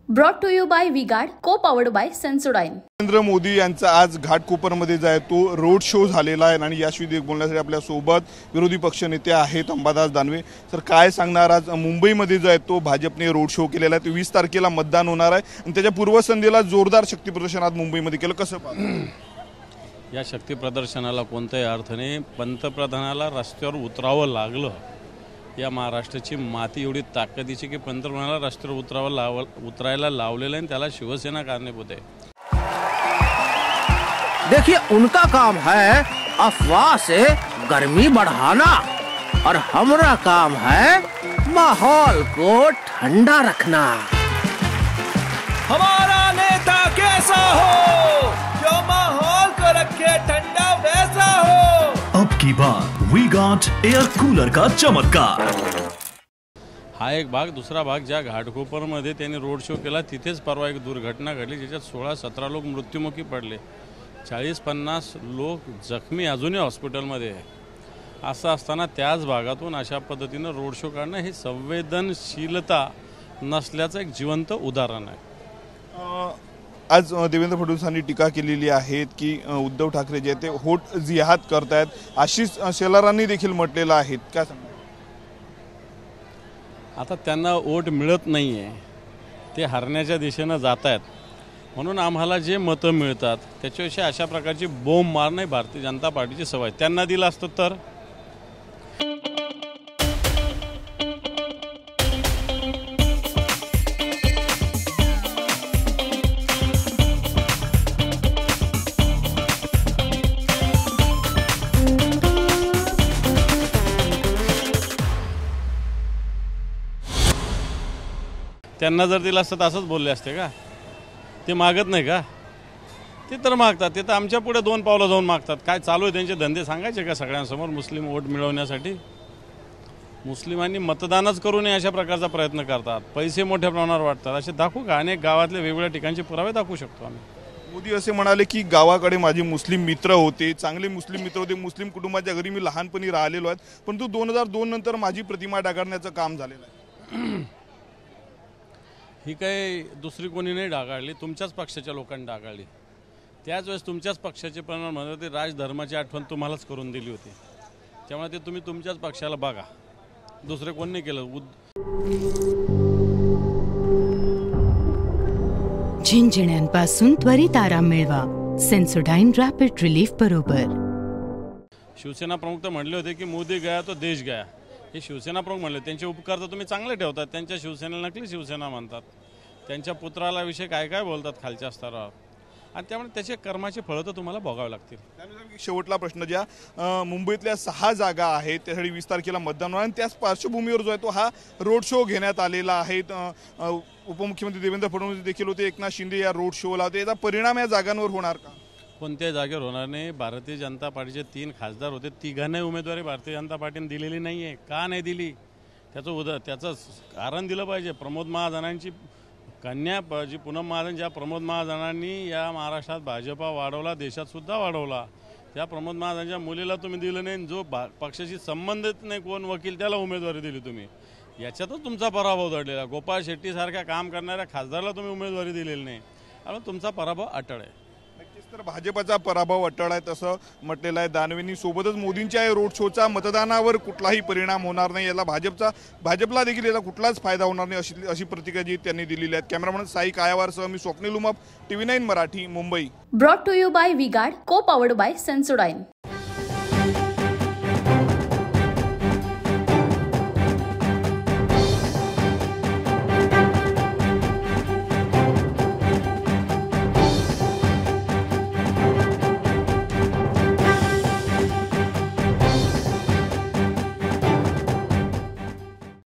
Brought to you by V-Guard, co powered bye Sensodyne. Narendra Modi यांचा आज घाटकोपरमध्ये जो आहे तो रोड शो झालेला आहे आणि याविषयी बोलण्यासाठी आपल्या सोबत विरोधी पक्षनेते आहेत अंबादास दानवे सर। काय सांगणार, आज मुंबईमध्ये जो आहे तो भाजपने रोड शो केलेला आहे, 20 तारखेला मतदान होणार आहे आणि त्याच्या पूर्वसंध्येला जोरदार शक्ती प्रदर्शन आज मुंबईमध्ये केलं, कसं पाहता? या शक्ती प्रदर्शनाला कोणत्याही अर्थाने पंतप्रधानाला रस्त्यावर उतरावं लागलं। या महाराष्ट्राची माती एवढी ताकदीची की पंतप्रधानाला रस्त्यावर उतरायला लावलेलं आहे, त्याला शिवसेना कारणीभूत आहे। देखिए, उनका काम है अफवाह से गर्मी बढ़ाना और हमारा काम है माहौल को ठंडा रखना। हमारा नेता कैसा हो जो माहौल को रखे ठंडा वैसा हो। अब की बार वीगार्ड एयर कूलर का चमत्कार। हा एक भाग। दुसरा भाग, ज्या घाटकोपरमध्ये त्यांनी रोड शो केला तिथेच परवा एक दुर्घटना घडली ज्याच्यात 16-17 लोक मृत्युमुखी पडले, 40-50 लोक जखमी अजूनही हॉस्पिटलमध्ये आहे। असं असताना त्याच भागातून अशा पद्धतीनं रोड शो काढणं हे संवेदनशीलता नसल्याचं एक जिवंत उदाहरण आहे। आज देवेंद्र फडणवीसांनी टीका केलेली आहे की उद्धव ठाकरे जे ते होट जिहाद करतायत, आशिष शेलारांनी देखील म्हटलेलं आहे, काय सांगणार? आता त्यांना वोट मिळत नाही आहे, ते हरण्याच्या दिशेनं जात आहेत, म्हणून आम्हाला जे मतं मिळतात त्याच्याविषयी अशा प्रकारची बोंब मारणं भारतीय जनता पार्टीची सवय। त्यांना दिलं असतं तर त्यांना जर दिलं असतं तर असंच बोलले असते का? ते मागत नाही का? ते तर मागतात, ते तर आमच्या पुढे 2 पावलं जाऊन मागतात। काय चालू आहे त्यांचे धंदे सांगायचे का सगळ्यांसमोर? मुस्लिम वोट मिळवण्यासाठी मुस्लिमांनी मतदानच करू नये अशा प्रकारचा प्रयत्न करतात, पैसे मोठ्या प्रमाणावर वाटतात, असे दाखवू का? अनेक गावातले वेगवेगळ्या ठिकाणचे पुरावे दाखवू शकतो आम्ही। मोदी असे म्हणाले की गावाकडे माझे मुस्लिम मित्र होते, चांगले मुस्लिम मित्र होते, मुस्लिम कुटुंबाच्या घरी मी लहानपणी राहिलेलो आहे, परंतु 2002 नंतर माझी प्रतिमा डागाळण्याचं काम झालेलं आहे। ही काही दुसरी कोणी नाही डागाळली, तुमच्याच पक्षाच्या लोकांनी डागाळली। त्याच वेळेस तुमच्याच पक्षाचे प्रमाण म्हणत होते, राजधर्माची आठवण तुम्हालाच करून दिली होती, त्यामुळे ते तुम्ही तुमच्याच पक्षाला बघा, दुसरे कोण नाही केलं। झिंझिण्यांपासून त्वरित आराम मिळवा सेन्सोडाइन रॅपिड रिलीफ बरोबर। शिवसेना प्रमुख तर म्हणले होते की मोदी गया तो देश गया, हे शिवसेना प्रमुख म्हणले। त्यांचे उपकार तर तुम्ही चांगले ठेवतात, त्यांच्या शिवसेनेला नकली शिवसेना म्हणतात, त्यांच्या पुत्राला विषय काय काय बोलतात खालच्या स्तरावर, आणि त्यामुळे त्याचे कर्माचे फळं तर तुम्हाला भोगावे लागतील। शेवटला प्रश्न, ज्या मुंबईतल्या 6 जागा आहेत त्यासाठी 20 तारखेला मतदान होणार आणि त्याच पार्श्वभूमीवर जो आहे तो हा रोड शो घेण्यात आलेला आहे। उपमुख्यमंत्री देवेंद्र फडणवीस देखील होते, एकनाथ शिंदे या रोड शोला होते, याचा परिणाम या जागांवर होणार का? कोणत्याही जागेवर होणार नाही। भारतीय जनता पार्टीचे 3 खासदार होते, तिघांनाही उमेदवारी भारतीय जनता पार्टीने दिलेली नाही आहे। का नाही दिली त्याचं कारण दिलं पाहिजे। प्रमोद महाजनांची कन्या जी पूनम महाजन, ज्या प्रमोद महाजनांनी या महाराष्ट्रात भाजपा वाढवला, देशात सुद्धा वाढवला, त्या प्रमोद महाजनांच्या मुलीला तुम्ही दिलं नाही। जो पक्षाशी संबंधित नाही कोण वकील, त्याला उमेदवारी दिली तुम्ही, याच्यातच तुमचा पराभव दडलेला। गोपाळ शेट्टीसारख्या काम करणाऱ्या खासदाराला तुम्ही उमेदवारी दिलेली नाही, आणि तुमचा पराभव अटळ आहे। तर भाजपचा पराभव अटळ आहे असं म्हटलेलं आहे दानवेंनी। सोबतच मोदींच्या या रोड शोचा मतदानावर कुठलाही परिणाम होणार नाही, याला भाजपला देखील याला कुठलाच फायदा होणार नाही अशी प्रतिक्रिया जी त्यांनी दिलेली आहे। कॅमेरामन साई कायावारसह मी Swapnil Umap, TV9 Marathi, Mumbai. Brought to you by V-Guard, co powered bye Sensodyne.